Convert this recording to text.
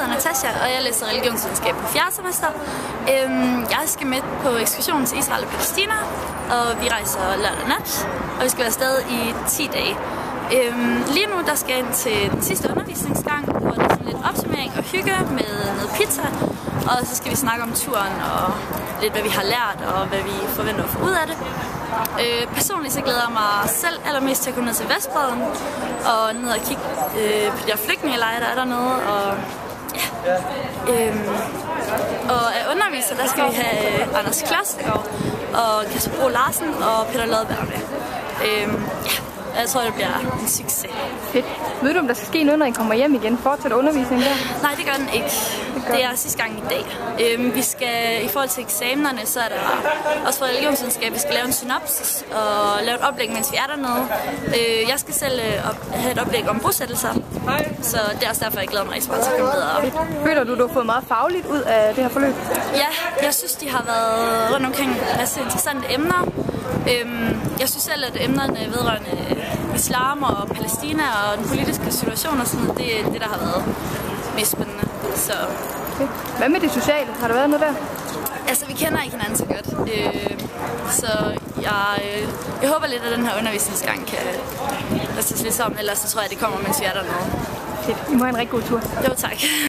hedder Natasha, og jeg læser religionsvidenskab på 4. semester. Jeg skal med på ekskursionen til Israel og Palæstina, og vi rejser lørdag nat, og vi skal være afsted i 10 dage. Lige nu der skal jeg ind til den sidste undervisningsgang, hvor der er sådan lidt opsummering og hygge med noget pizza, og så skal vi snakke om turen og lidt hvad vi har lært og hvad vi forventer at få ud af det. Personligt så glæder jeg mig selv allermest til at komme ned til Vestbredden og ned og kigge på de her flygtningelejre, der er dernede. Og af undervisere, der skal vi have Anders Klostergaard og Kasper Bro Larsen og Peter Lodberg med. Jeg tror, det bliver en succes. Fedt. Ved du, om der skal ske noget, når I kommer hjem igen? Fortsætter undervisningen der? Nej, det gør den ikke. Det er sidste gang i dag. Vi skal, i forhold til eksamenerne, så er der også for religionsvidenskab, vi skal lave en synopsis og lave et oplæg, mens vi er dernede. Jeg skal selv have et oplæg om bosættelser, så det er også derfor, jeg glæder mig rigtig meget til at komme videre. Føler du har fået meget fagligt ud af det her forløb? Ja, jeg synes, de har været rundt omkring en masse interessante emner. Jeg synes selv, at emnerne vedrørende islam og Palæstina og den politiske situation og sådan noget, det er det, der har været mest spændende. Så. Okay. Hvad med det sociale? Har der været noget der? Altså, vi kender ikke hinanden så godt. Så jeg håber lidt, at den her undervisningsgang kan lade sig lidt sammen, ellers så tror jeg, det kommer, mens vi er dernede. Fedt. I må have en rigtig god tur. Jo, tak.